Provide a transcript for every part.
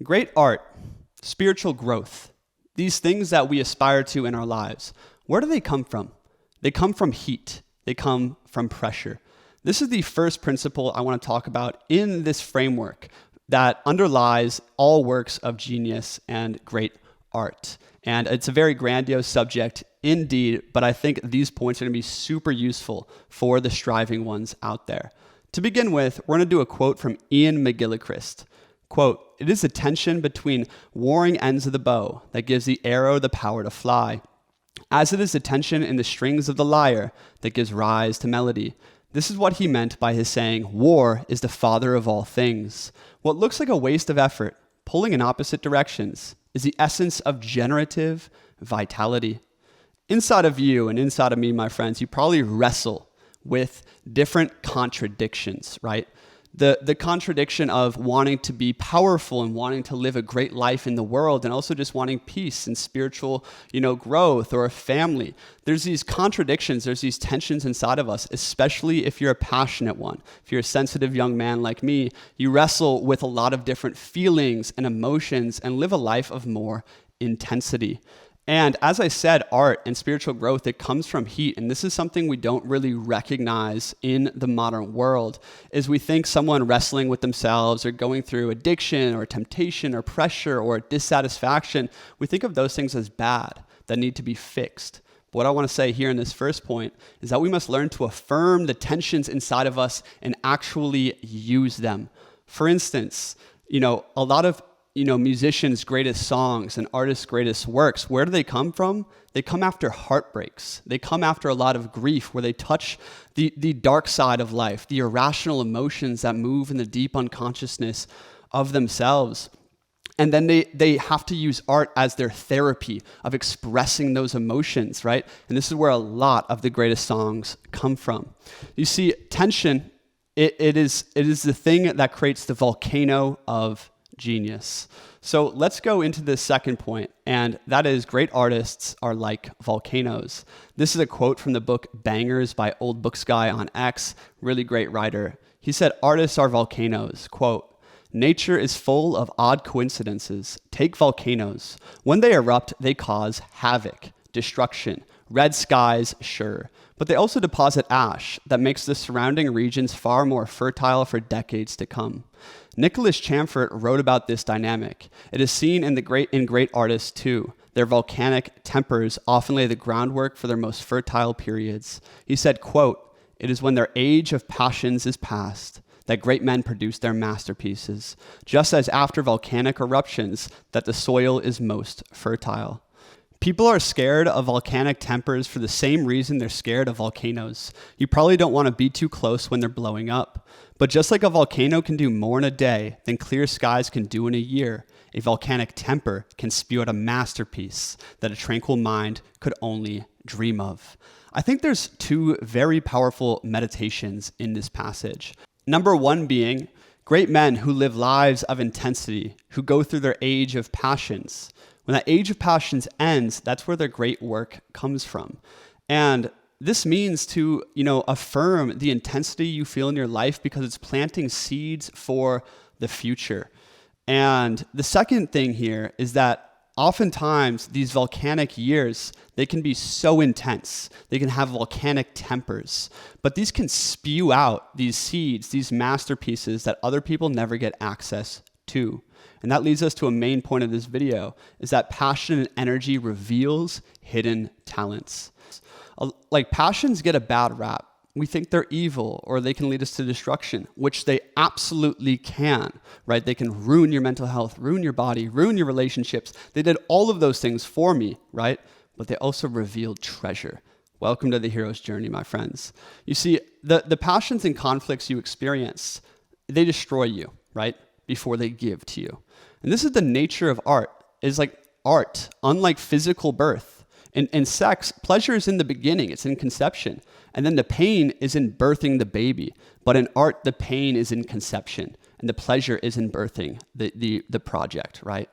Great art, spiritual growth, these things that we aspire to in our lives, where do they come from? They come from heat. They come from pressure. This is the first principle I want to talk about in this framework that underlies all works of genius and great art. And it's a very grandiose subject indeed, but I think these points are going to be super useful for the striving ones out there. To begin with, we're going to do a quote from Ian McGillichrist. Quote, "It is the tension between warring ends of the bow that gives the arrow the power to fly, as it is the tension in the strings of the lyre that gives rise to melody." This is what he meant by his saying, war is the father of all things. What looks like a waste of effort, pulling in opposite directions, is the essence of generative vitality. Inside of you and inside of me, my friends, you probably wrestle with different contradictions, right? The contradiction of wanting to be powerful and wanting to live a great life in the world, and also just wanting peace and spiritual, growth or a family. There's these contradictions, there's these tensions inside of us, especially if you're a passionate one. If you're a sensitive young man like me, you wrestle with a lot of different feelings and emotions and live a life of more intensity. And as I said, art and spiritual growth, it comes from heat. And this is something we don't really recognize in the modern world, is we think someone wrestling with themselves or going through addiction or temptation or pressure or dissatisfaction, we think of those things as bad, that need to be fixed. But what I want to say here in this first point is that we must learn to affirm the tensions inside of us and actually use them. For instance, a lot of musicians' greatest songs and artists' greatest works, where do they come from? They come after heartbreaks. They come after a lot of grief, where they touch the dark side of life, the irrational emotions that move in the deep unconsciousness of themselves. And then they have to use art as their therapy of expressing those emotions, right? And this is where a lot of the greatest songs come from. You see, tension, it is the thing that creates the volcano of genius. So let's go into the second point, and that is great artists are like volcanoes. This is a quote from the book Bangers by Old Books Guy on X, really great writer. He said, "Artists are volcanoes." Quote, "Nature is full of odd coincidences. Take volcanoes. When they erupt, they cause havoc, destruction, red skies, sure. But they also deposit ash that makes the surrounding regions far more fertile for decades to come." Nicholas Chamfort wrote about this dynamic. It is seen in great artists too. Their volcanic tempers often lay the groundwork for their most fertile periods. He said, quote, "It is when their age of passions is past that great men produce their masterpieces, just as after volcanic eruptions that the soil is most fertile." People are scared of volcanic tempers for the same reason they're scared of volcanoes. You probably don't want to be too close when they're blowing up. But just like a volcano can do more in a day than clear skies can do in a year, a volcanic temper can spew out a masterpiece that a tranquil mind could only dream of. I think there's two very powerful meditations in this passage. Number one being great men who live lives of intensity, who go through their age of passions. When that age of passions ends, that's where their great work comes from. And this means to, affirm the intensity you feel in your life because it's planting seeds for the future. And the second thing here is that oftentimes these volcanic years, they can be so intense. They can have volcanic tempers, but these can spew out these seeds, these masterpieces that other people never get access to. And that leads us to a main point of this video, is that passion and energy reveals hidden talents. Like passions get a bad rap. We think they're evil or they can lead us to destruction, which they absolutely can, right? They can ruin your mental health, ruin your body, ruin your relationships. They did all of those things for me, right? But they also revealed treasure. Welcome to the hero's journey, my friends. You see, the passions and conflicts you experience, they destroy you, right? Before they give to you. And this is the nature of art, is like art, unlike physical birth. In sex, pleasure is in the beginning, it's in conception. And then the pain is in birthing the baby. But in art, the pain is in conception. And the pleasure is in birthing the project, right?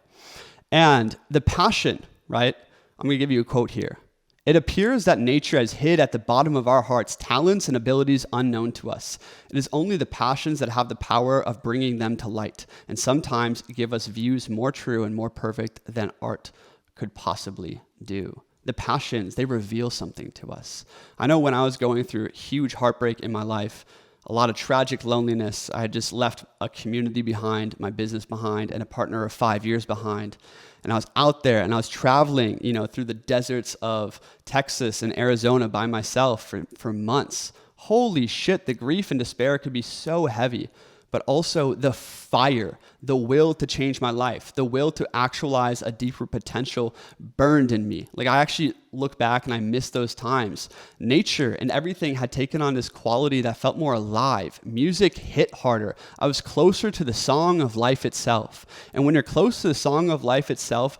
And the passion, right? I'm going to give you a quote here. It appears that nature has hid at the bottom of our hearts talents and abilities unknown to us. It is only the passions that have the power of bringing them to light, and sometimes give us views more true and more perfect than art could possibly do. The passions, they reveal something to us. I know when I was going through huge heartbreak in my life, a lot of tragic loneliness, I had just left a community behind, my business behind, and a partner of 5 years behind. And I was out there and I was traveling, through the deserts of Texas and Arizona by myself for months. Holy shit, the grief and despair could be so heavy, but also the fire, the will to change my life, the will to actualize a deeper potential burned in me. Like, I actually look back and I miss those times. Nature and everything had taken on this quality that felt more alive. Music hit harder. I was closer to the song of life itself. And when you're close to the song of life itself,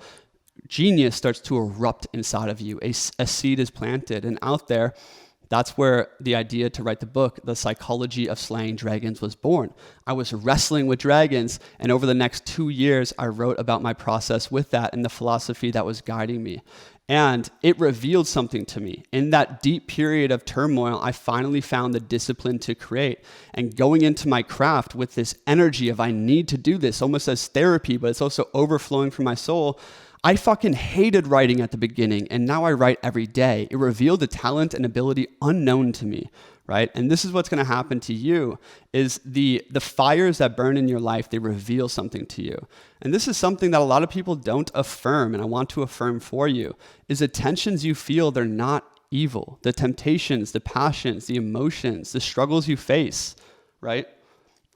genius starts to erupt inside of you. A seed is planted, and out there, that's where the idea to write the book, The Psychology of Slaying Dragons, was born. I was wrestling with dragons, and over the next 2 years, I wrote about my process with that and the philosophy that was guiding me. And it revealed something to me. In that deep period of turmoil, I finally found the discipline to create. And going into my craft with this energy of I need to do this, almost as therapy, but it's also overflowing from my soul, I fucking hated writing at the beginning, and now I write every day. It revealed a talent and ability unknown to me, right? And this is what's going to happen to you, is the fires that burn in your life, they reveal something to you. And this is something that a lot of people don't affirm, and I want to affirm for you, is the tensions you feel, they're not evil. The temptations, the passions, the emotions, the struggles you face, right?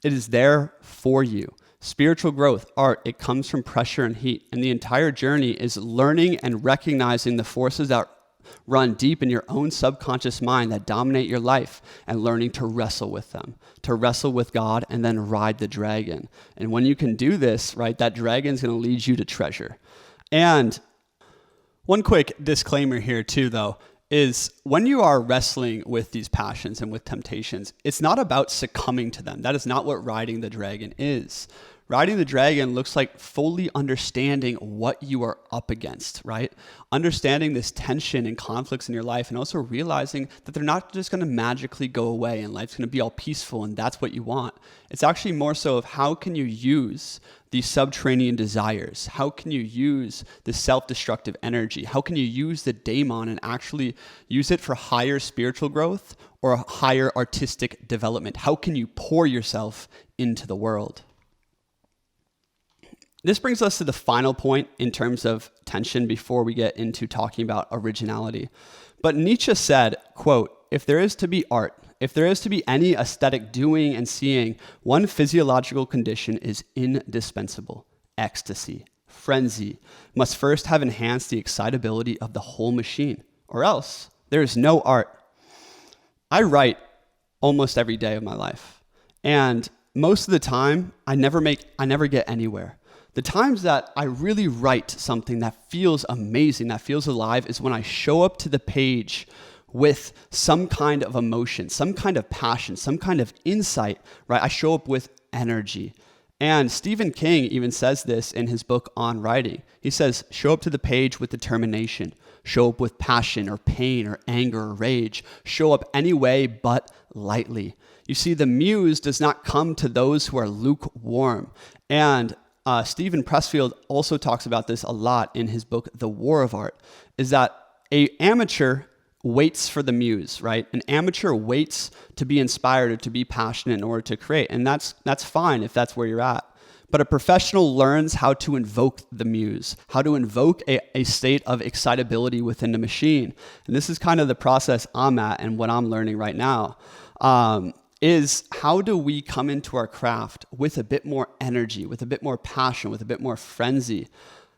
It is there for you. Spiritual growth, art, it comes from pressure and heat. And the entire journey is learning and recognizing the forces that run deep in your own subconscious mind that dominate your life, and learning to wrestle with them, to wrestle with God and then ride the dragon. And when you can do this, right, that dragon's going to lead you to treasure. And one quick disclaimer here too, though, is when you are wrestling with these passions and with temptations, it's not about succumbing to them. That is not what riding the dragon is. Riding the dragon looks like fully understanding what you are up against, right? Understanding this tension and conflicts in your life, and also realizing that they're not just going to magically go away and life's going to be all peaceful and that's what you want. It's actually more so of how can you use these subterranean desires? How can you use the self-destructive energy? How can you use the Daimon and actually use it for higher spiritual growth or higher artistic development? How can you pour yourself into the world? This brings us to the final point in terms of tension before we get into talking about originality. But Nietzsche said, quote, "If there is to be art, if there is to be any aesthetic doing and seeing, one physiological condition is indispensable. Ecstasy, frenzy, must first have enhanced the excitability of the whole machine, or else there is no art." I write almost every day of my life. And most of the time, I never get anywhere. The times that I really write something that feels amazing, that feels alive, is when I show up to the page with some kind of emotion, some kind of passion, some kind of insight, right? I show up with energy. And Stephen King even says this in his book on writing. He says, show up to the page with determination, show up with passion or pain or anger or rage, show up any way but lightly. You see, the muse does not come to those who are lukewarm. And Stephen Pressfield also talks about this a lot in his book, The War of Art, is that an amateur waits for the muse, right? An amateur waits to be inspired or to be passionate in order to create. And that's fine if that's where you're at. But a professional learns how to invoke the muse, how to invoke a state of excitability within the machine. And this is kind of the process I'm at and what I'm learning right now. Is how do we come into our craft with a bit more energy, with a bit more passion, with a bit more frenzy?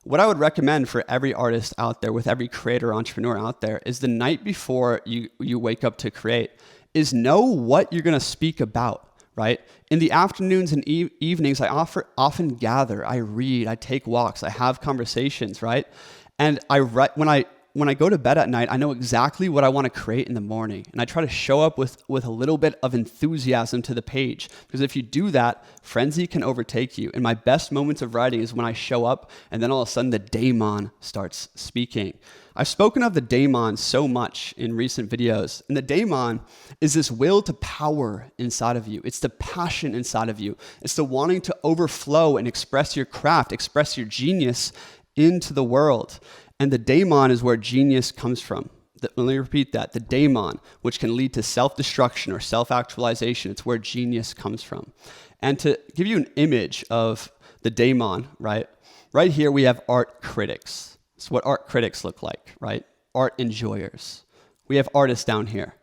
What I would recommend for every artist out there, with every creator, entrepreneur out there, is the night before you wake up to create, is know what you're going to speak about, right? In the afternoons and evenings, I often gather, I read, I take walks, I have conversations, right? And I write, when I when I go to bed at night, I know exactly what I want to create in the morning. And I try to show up with a little bit of enthusiasm to the page. Because if you do that, frenzy can overtake you. And my best moments of writing is when I show up and then all of a sudden the Daimon starts speaking. I've spoken of the Daimon so much in recent videos. And the Daimon is this will to power inside of you. It's the passion inside of you. It's the wanting to overflow and express your craft, express your genius into the world. And the Daimon is where genius comes from. Let me repeat that. The Daimon, which can lead to self-destruction or self-actualization, it's where genius comes from. And to give you an image of the Daimon, right here we have art critics. It's what art critics look like, right? Art enjoyers. We have artists down here.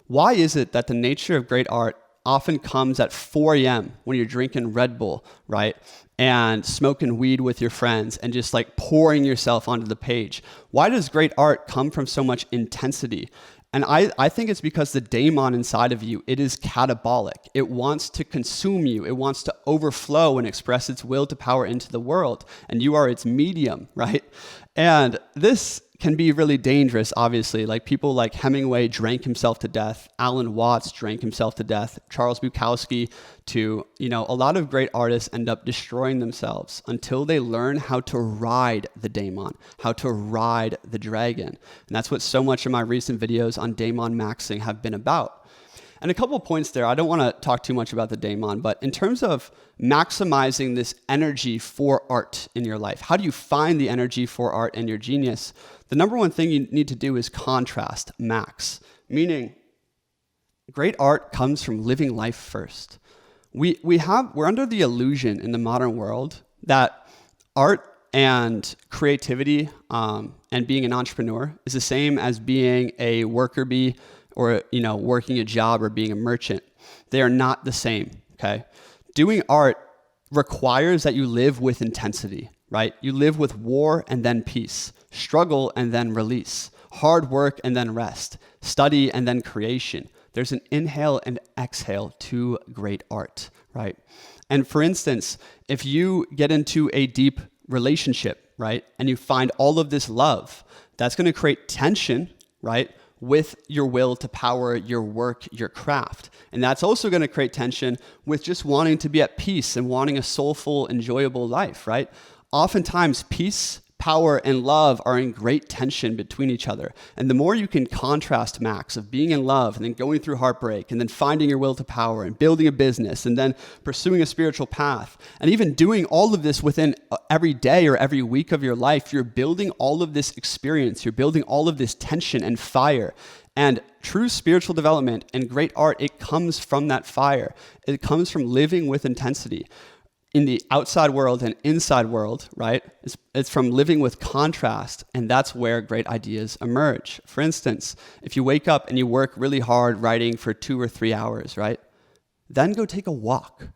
Why is it that the nature of great art often comes at 4 a.m. when you're drinking Red Bull, right? And smoking weed with your friends and just like pouring yourself onto the page? Why does great art come from so much intensity? And I think it's because the Daimon inside of you, it is catabolic. It wants to consume you. It wants to overflow and express its will to power into the world. And you are its medium, right? And this can be really dangerous, obviously. Like people like Hemingway drank himself to death. Alan Watts drank himself to death. Charles Bukowski too. A lot of great artists end up destroying themselves until they learn how to ride the Daimon, how to ride the dragon. And that's what so much of my recent videos on Daimon maxing have been about. And a couple of points there. I don't want to talk too much about the Daimon, but in terms of maximizing this energy for art in your life, how do you find the energy for art and your genius? The number one thing you need to do is contrast, max, meaning great art comes from living life first. We're under the illusion in the modern world that art and creativity and being an entrepreneur is the same as being a worker bee or working a job or being a merchant. They are not the same, okay? Doing art requires that you live with intensity, right? You live with war and then peace, struggle and then release, hard work and then rest, study and then creation. There's an inhale and exhale to great art, right? And for instance, if you get into a deep relationship, right, and you find all of this love, that's going to create tension, right, with your will to power your work, your craft. And that's also going to create tension with just wanting to be at peace and wanting a soulful, enjoyable life, right? Oftentimes, peace, power, and love are in great tension between each other. And the more you can contrast, max, of being in love and then going through heartbreak and then finding your will to power and building a business and then pursuing a spiritual path and even doing all of this within every day or every week of your life, you're building all of this experience. You're building all of this tension and fire. And true spiritual development and great art, it comes from that fire. It comes from living with intensity. In the outside world and inside world, right? It's from living with contrast, and that's where great ideas emerge. For instance, if you wake up and you work really hard writing for 2 or 3 hours, right? Then go take a walk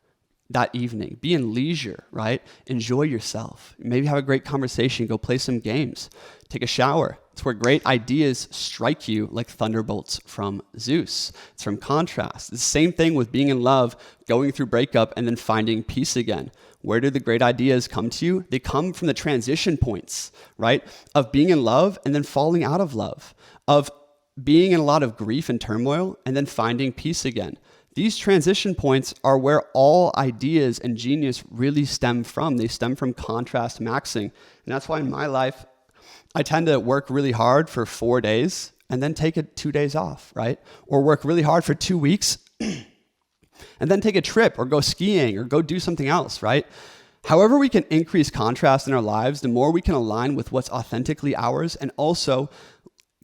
that evening. Be in leisure, right? Enjoy yourself. Maybe have a great conversation. Go play some games. Take a shower. It's where great ideas strike you like thunderbolts from Zeus. It's from contrast. It's the same thing with being in love, going through breakup, and then finding peace again. Where do the great ideas come to you? They come from the transition points, right? Of being in love and then falling out of love. Of being in a lot of grief and turmoil and then finding peace again. These transition points are where all ideas and genius really stem from. They stem from contrast maxing. And that's why in my life, I tend to work really hard for 4 days and then take 2 days off, right? Or work really hard for 2 weeks and then take a trip or go skiing or go do something else, right? However we can increase contrast in our lives, the more we can align with what's authentically ours and also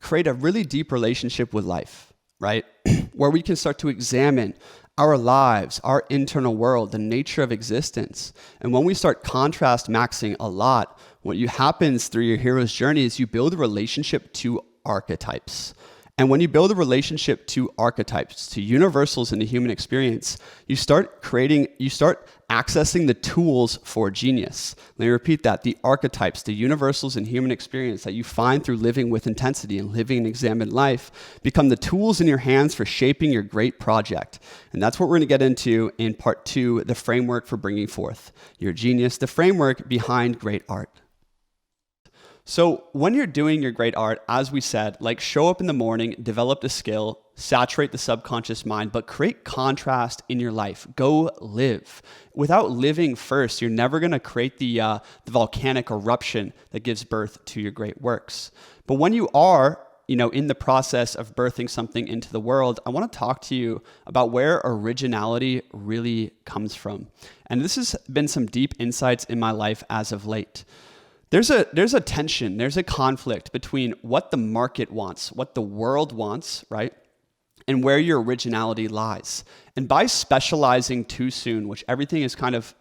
create a really deep relationship with life, right? Where we can start to examine our lives, our internal world, the nature of existence. And when we start contrast maxing a lot, what happens through your hero's journey is you build a relationship to archetypes. And when you build a relationship to archetypes, to universals in the human experience, you start accessing the tools for genius. Let me repeat that. The archetypes, the universals in human experience that you find through living with intensity and living an examined life become the tools in your hands for shaping your great project. And that's what we're going to get into in part 2, the framework for bringing forth your genius, the framework behind great art. So when you're doing your great art, as we said, like show up in the morning, develop the skill, saturate the subconscious mind, but create contrast in your life. Go live. Without living first, you're never going to create the volcanic eruption that gives birth to your great works. But when you are, in the process of birthing something into the world, I want to talk to you about where originality really comes from. And this has been some deep insights in my life as of late. There's a tension, there's a conflict between what the market wants, what the world wants, right? And where your originality lies. And by specializing too soon, which everything is kind of,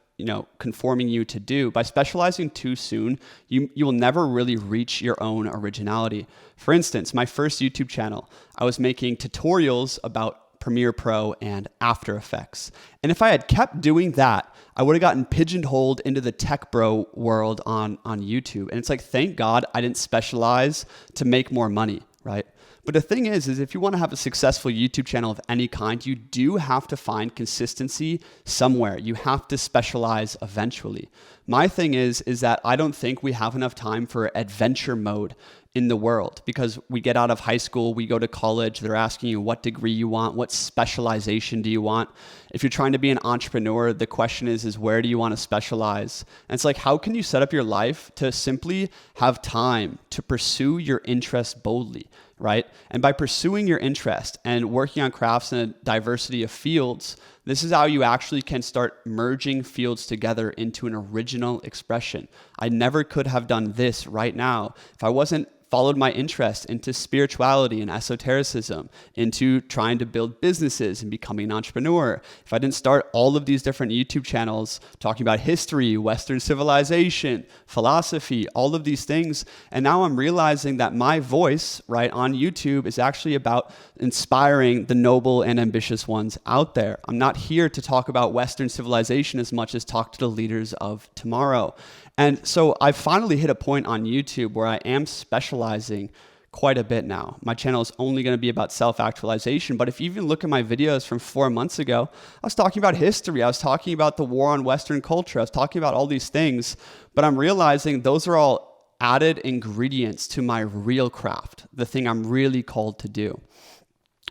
conforming you to do, by specializing too soon, you will never really reach your own originality. For instance, my first YouTube channel, I was making tutorials about Premiere Pro and After Effects. And if I had kept doing that, I would have gotten pigeonholed into the tech bro world on YouTube. And it's like, thank God I didn't specialize to make more money, right? But the thing is if you want to have a successful YouTube channel of any kind, you do have to find consistency somewhere. You have to specialize eventually. My thing is that I don't think we have enough time for adventure mode in the world, because we get out of high school, we go to college, they're asking you what degree you want, what specialization do you want. If you're trying to be an entrepreneur, the question is where do you want to specialize? And it's like, how can you set up your life to simply have time to pursue your interests boldly, right? And by pursuing your interest and working on crafts in a diversity of fields, this is how you actually can start merging fields together into an original expression. I never could have done this right now if I wasn't followed my interest into spirituality and esotericism, into trying to build businesses and becoming an entrepreneur. If I didn't start all of these different YouTube channels talking about history, Western civilization, philosophy, all of these things, and now I'm realizing that my voice, right, on YouTube is actually about inspiring the noble and ambitious ones out there. I'm not here to talk about Western civilization as much as talk to the leaders of tomorrow. And so I finally hit a point on YouTube where I am specializing quite a bit now. My channel is only going to be about self-actualization, but if you even look at my videos from 4 months ago, I was talking about history, I was talking about the war on Western culture, I was talking about all these things, but I'm realizing those are all added ingredients to my real craft, the thing I'm really called to do.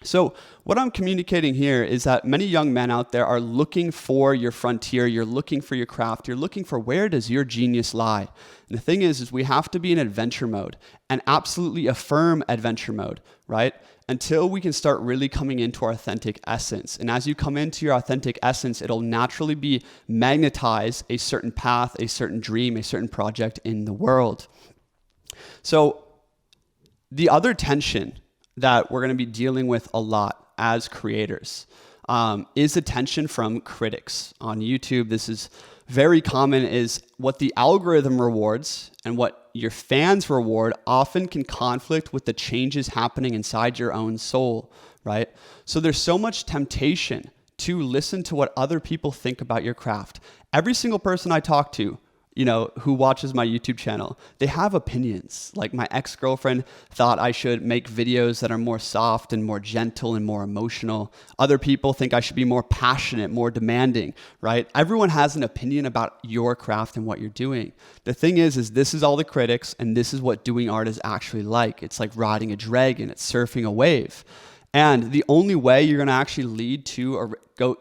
So what I'm communicating here is that many young men out there are looking for your frontier, you're looking for your craft, you're looking for where does your genius lie. And the thing is we have to be in adventure mode, and absolutely affirm adventure mode, right? Until we can start really coming into our authentic essence. And as you come into your authentic essence, it'll naturally be magnetize a certain path, a certain dream, a certain project in the world. So the other tension that we're going to be dealing with a lot as creators is the tension from critics on YouTube. This is very common, is what the algorithm rewards and what your fans reward often can conflict with the changes happening inside your own soul, right? So there's so much temptation to listen to what other people think about your craft. Every single person I talk to, who watches my YouTube channel, they have opinions. Like my ex-girlfriend thought I should make videos that are more soft and more gentle and more emotional. Other people think I should be more passionate, more demanding, right? Everyone has an opinion about your craft and what you're doing. The thing is this is all the critics, and this is what doing art is actually like. It's like riding a dragon, it's surfing a wave. And the only way you're gonna actually lead to or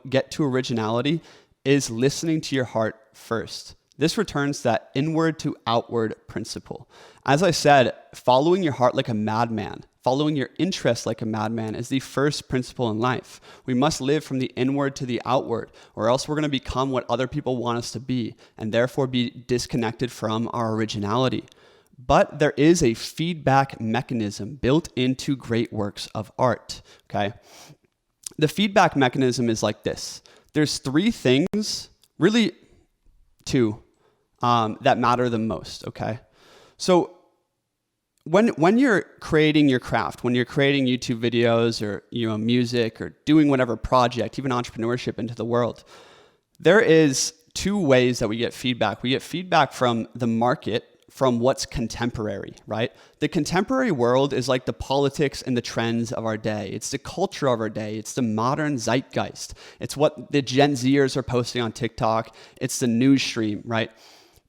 get to originality is listening to your heart first. This returns that inward to outward principle. As I said, following your heart like a madman, following your interest like a madman is the first principle in life. We must live from the inward to the outward, or else we're going to become what other people want us to be, and therefore be disconnected from our originality. But there is a feedback mechanism built into great works of art, okay? The feedback mechanism is like this. There's 3 things, really 2, that matter the most, okay? So when you're creating your craft, when you're creating YouTube videos or music or doing whatever project, even entrepreneurship into the world, there is 2 ways that we get feedback. We get feedback from the market, from what's contemporary, right? The contemporary world is like the politics and the trends of our day. It's the culture of our day. It's the modern zeitgeist. It's what the Gen Zers are posting on TikTok. It's the news stream, right?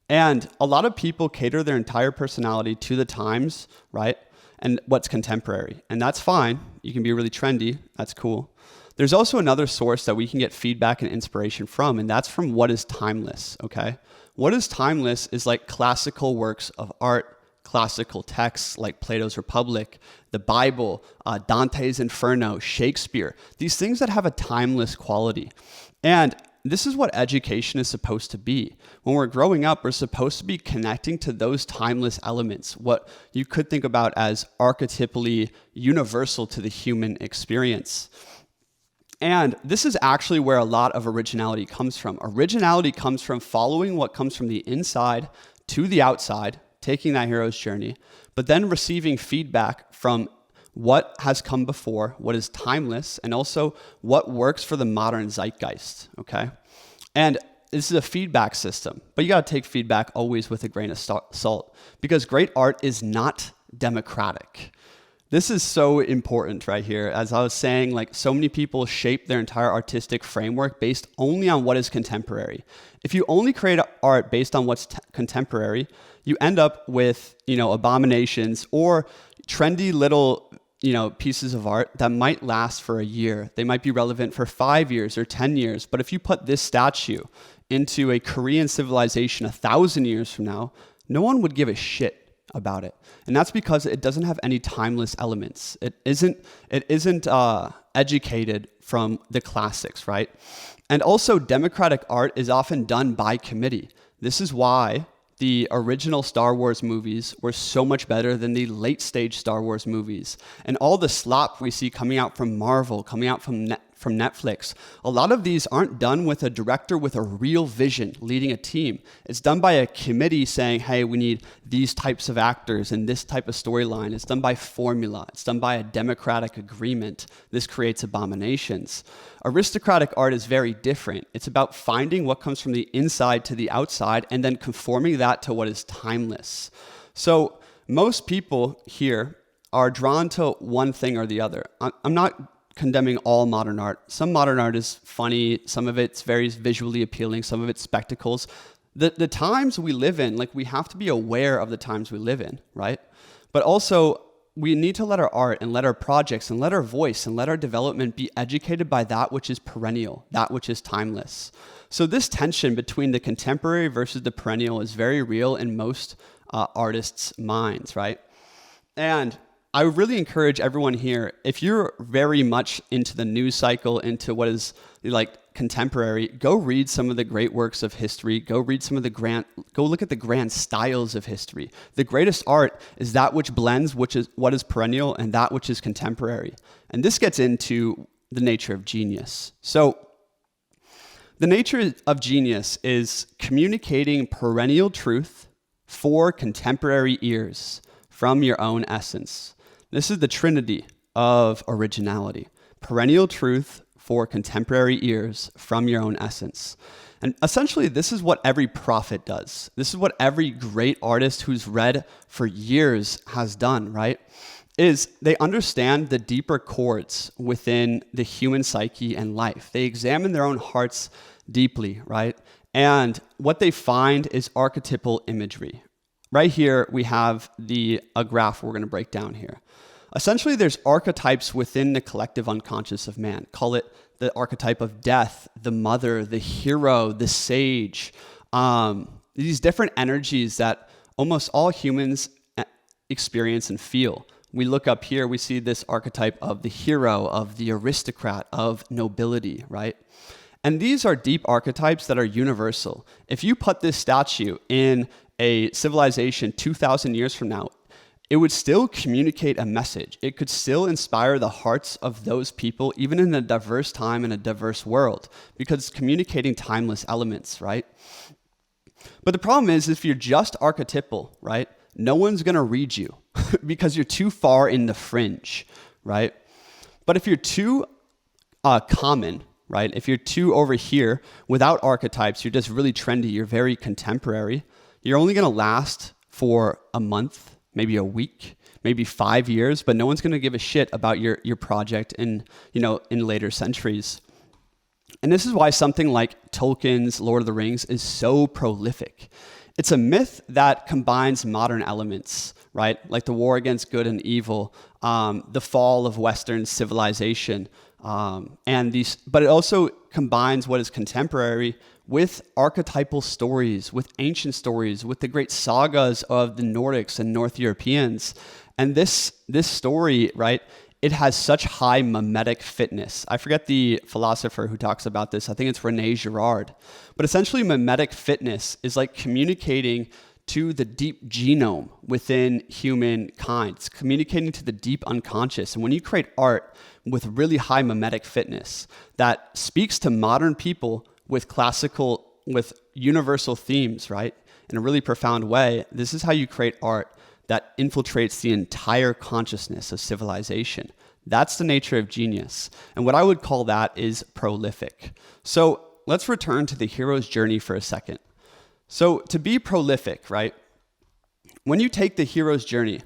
And a lot of people cater their entire personality to the times, right? And what's contemporary. And that's fine. You can be really trendy. That's cool. There's also another source that we can get feedback and inspiration from, and that's from what is timeless, okay? What is timeless is like classical works of art, classical texts like Plato's Republic, the Bible, Dante's Inferno, Shakespeare, these things that have a timeless quality. And this is what education is supposed to be. When we're growing up, we're supposed to be connecting to those timeless elements, what you could think about as archetypally universal to the human experience. And this is actually where a lot of originality comes from. Originality comes from following what comes from the inside to the outside, taking that hero's journey, but then receiving feedback from what has come before, what is timeless, and also what works for the modern zeitgeist, okay? And this is a feedback system, but you gotta take feedback always with a grain of salt, because great art is not democratic. This is so important right here. As I was saying, like so many people shape their entire artistic framework based only on what is contemporary. If you only create art based on what's contemporary, you end up with, abominations or trendy little, pieces of art that might last for a year. They might be relevant for 5 years or 10 years. But if you put this statue into a Korean civilization 1,000 years from now, no one would give a shit about it. And that's because it doesn't have any timeless elements. It isn't educated from the classics, right? And also democratic art is often done by committee. This is why the original Star Wars movies were so much better than the late stage Star Wars movies. And all the slop we see coming out from Marvel, coming out from Netflix, a lot of these aren't done with a director with a real vision leading a team. It's done by a committee saying, hey, we need these types of actors and this type of storyline. It's done by formula. It's done by a democratic agreement. This creates abominations. Aristocratic art is very different. It's about finding what comes from the inside to the outside and then conforming that to what is timeless. So most people here are drawn to one thing or the other. I'm not condemning all modern art. Some modern art is funny. Some of it's very visually appealing. Some of it's spectacles. The times we live in, like we have to be aware of the times we live in, right? But also we need to let our art and let our projects and let our voice and let our development be educated by that which is perennial, that which is timeless. So this tension between the contemporary versus the perennial is very real in most artists' minds, right? And I would really encourage everyone here, if you're very much into the news cycle, into what is like contemporary, go read some of the great works of history. Go look at the grand styles of history. The greatest art is that which blends what is perennial and that which is contemporary. And this gets into the nature of genius. So the nature of genius is communicating perennial truth for contemporary ears from your own essence. This is the trinity of originality. Perennial truth for contemporary ears from your own essence. And essentially, this is what every prophet does. This is what every great artist who's read for years has done, right? Is they understand the deeper chords within the human psyche and life. They examine their own hearts deeply, right? And what they find is archetypal imagery. Right here, we have a graph we're going to break down here. Essentially, there's archetypes within the collective unconscious of man. Call it the archetype of death, the mother, the hero, the sage. These different energies that almost all humans experience and feel. We look up here, we see this archetype of the hero, of the aristocrat, of nobility, right? And these are deep archetypes that are universal. If you put this statue in a civilization 2,000 years from now, it would still communicate a message. It could still inspire the hearts of those people, even in a diverse time and a diverse world, because it's communicating timeless elements, right? But the problem is, if you're just archetypal, right, no one's going to read you because you're too far in the fringe, right? But if you're too common, right, if you're too over here without archetypes, you're just really trendy, you're very contemporary, you're only going to last for a month, maybe a week, maybe 5 years, but no one's going to give a shit about your project in later centuries. And this is why something like Tolkien's Lord of the Rings is so prolific. It's a myth that combines modern elements, right? Like the war against good and evil, the fall of Western civilization, but it also combines what is contemporary with archetypal stories, with ancient stories, with the great sagas of the Nordics and North Europeans. And this story, right, it has such high mimetic fitness. I forget the philosopher who talks about this. I think it's René Girard. But essentially, mimetic fitness is like communicating to the deep genome within humankind. It's communicating to the deep unconscious. And when you create art with really high mimetic fitness that speaks to modern people with universal themes, right, in a really profound way, this is how you create art that infiltrates the entire consciousness of civilization. That's the nature of genius. And what I would call that is prolific. So let's return to the hero's journey for a second. So to be prolific, right, when you take the hero's journey,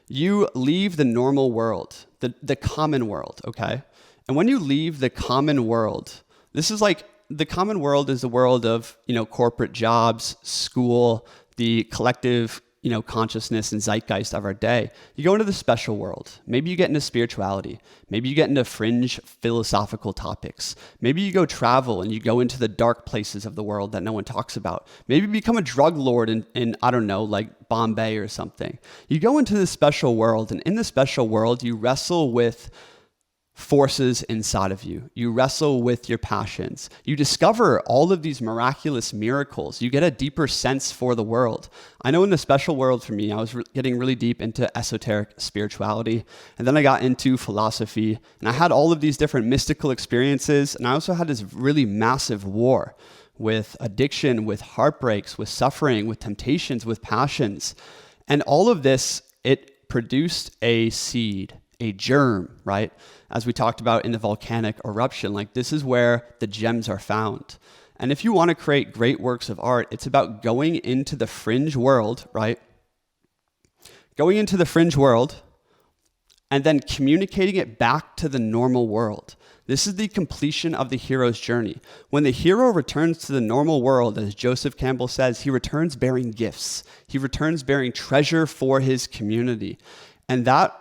you leave the normal world, the common world, okay? And when you leave the common world, this is like, the common world is the world of, corporate jobs, school, the collective consciousness and zeitgeist of our day. You go into the special world. Maybe you get into spirituality. Maybe you get into fringe philosophical topics. Maybe you go travel and you go into the dark places of the world that no one talks about. Maybe you become a drug lord in I don't know, like Bombay or something. You go into the special world, and in the special world, you wrestle with forces inside of you. You wrestle with your passions. You discover all of these miraculous miracles. You get a deeper sense for the world. I know in the special world for me, I was getting really deep into esoteric spirituality. And then I got into philosophy. And I had all of these different mystical experiences. And I also had this really massive war with addiction, with heartbreaks, with suffering, with temptations, with passions. And all of this, it produced a seed, a germ, right? As we talked about in the volcanic eruption, like this is where the gems are found. And if you want to create great works of art, it's about going into the fringe world, right? Going into the fringe world and then communicating it back to the normal world. This is the completion of the hero's journey. When the hero returns to the normal world, as Joseph Campbell says, he returns bearing gifts. He returns bearing treasure for his community. And that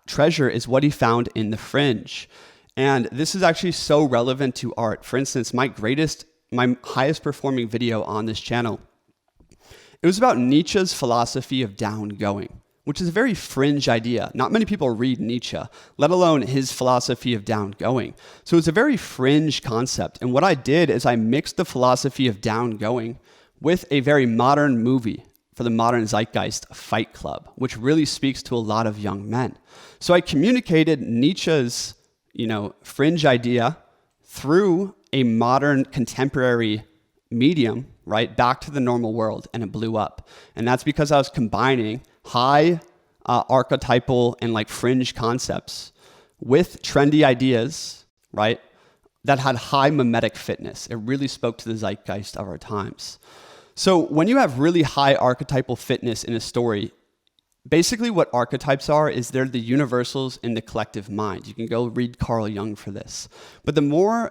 treasure is what he found in the fringe. And this is actually so relevant to art. For instance, my highest performing video on this channel, it was about Nietzsche's philosophy of downgoing, which is a very fringe idea. Not many people read Nietzsche, let alone his philosophy of downgoing. So it's a very fringe concept. And what I did is I mixed the philosophy of downgoing with a very modern movie for the modern zeitgeist, Fight Club, which really speaks to a lot of young men. So I communicated Nietzsche's, fringe idea through a modern contemporary medium, right, back to the normal world, and it blew up. And that's because I was combining high archetypal and like fringe concepts with trendy ideas, right, that had high mimetic fitness. It really spoke to the zeitgeist of our times. So when you have really high archetypal fitness in a story, basically what archetypes are is they're the universals in the collective mind. You can go read Carl Jung for this. But the more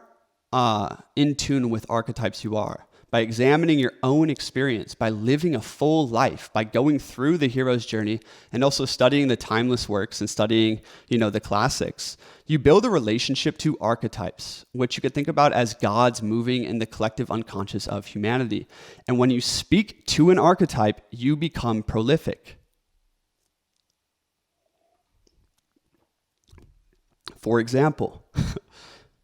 in tune with archetypes you are, by examining your own experience, by living a full life, by going through the hero's journey, and also studying the timeless works and studying, the classics, you build a relationship to archetypes, which you could think about as gods moving in the collective unconscious of humanity. And when you speak to an archetype, you become prolific. For example,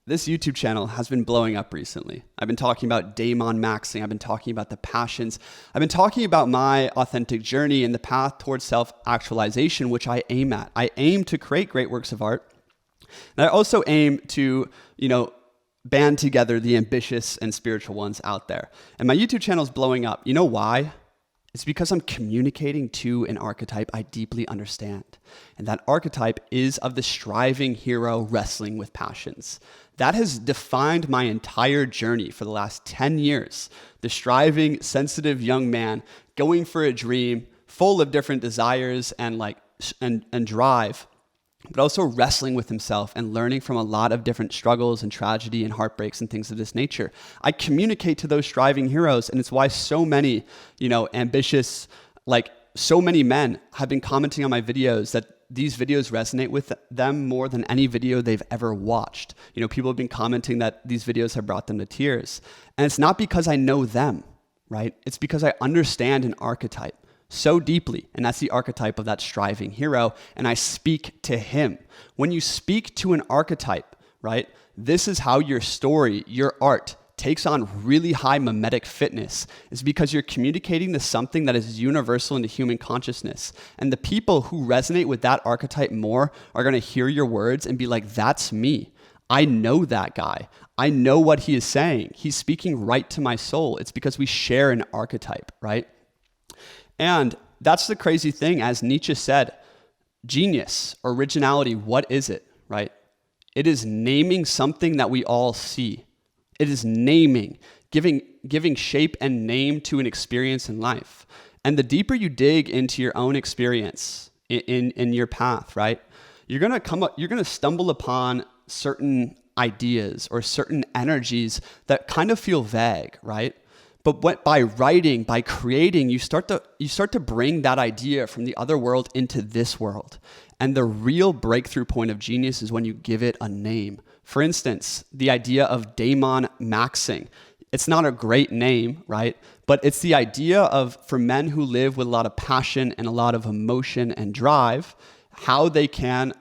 this YouTube channel has been blowing up recently. I've been talking about Daimon maxing. I've been talking about the passions. I've been talking about my authentic journey and the path towards self-actualization, which I aim at. I aim to create great works of art. And I also aim to, band together the ambitious and spiritual ones out there. And my YouTube channel is blowing up. You know why? It's because I'm communicating to an archetype I deeply understand. And that archetype is of the striving hero wrestling with passions. That has defined my entire journey for the last 10 years. The striving, sensitive young man going for a dream, full of different desires and drive. but also wrestling with himself and learning from a lot of different struggles and tragedy and heartbreaks and things of this nature. I communicate to those striving heroes, and it's why so many, ambitious, so many men have been commenting on my videos that these videos resonate with them more than any video they've ever watched. People have been commenting that these videos have brought them to tears. And it's not because I know them, right? It's because I understand an archetype so deeply, and that's the archetype of that striving hero, and I speak to him. When you speak to an archetype, right, this is how your story, your art, takes on really high mimetic fitness, is because you're communicating to something that is universal into human consciousness. And the people who resonate with that archetype more are going to hear your words and be like, that's me. I know that guy. I know what he is saying. He's speaking right to my soul. It's because we share an archetype, right? And that's the crazy thing. As Nietzsche said, genius, originality, what is it, right? It is naming something that we all see. It is naming, giving shape and name to an experience in life. And the deeper you dig into your own experience in your path, right, you're gonna stumble upon certain ideas or certain energies that kind of feel vague, right? But by writing, by creating, you start to bring that idea from the other world into this world. And the real breakthrough point of genius is when you give it a name. For instance, the idea of Daimon maxing. It's not a great name, right? But it's the idea of, for men who live with a lot of passion and a lot of emotion and drive, how they can,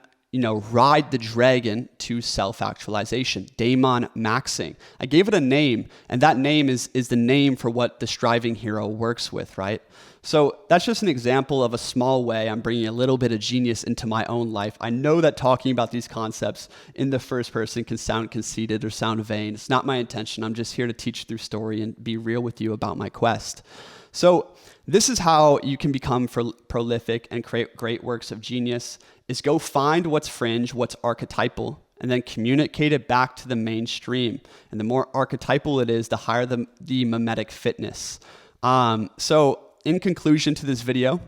ride the dragon to self-actualization. Daimon maxing. I gave it a name, and that name is the name for what the striving hero works with, right? So that's just an example of a small way I'm bringing a little bit of genius into my own life. I know that talking about these concepts in the first person can sound conceited or sound vain. It's not my intention. I'm just here to teach through story and be real with you about my quest. So this is how you can become prolific and create great works of genius, is go find what's fringe, what's archetypal, and then communicate it back to the mainstream. And the more archetypal it is, the higher the mimetic fitness. So in conclusion to this video,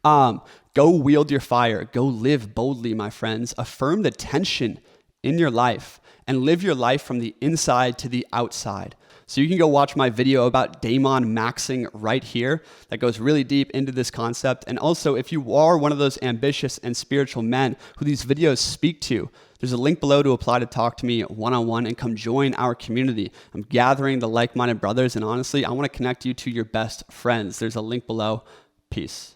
go wield your fire. Go live boldly, my friends. Affirm the tension in your life and live your life from the inside to the outside. So you can go watch my video about Daimon maxing right here that goes really deep into this concept. And also, if you are one of those ambitious and spiritual men who these videos speak to, there's a link below to apply to talk to me one-on-one and come join our community. I'm gathering the like-minded brothers, and honestly, I want to connect you to your best friends. There's a link below. Peace.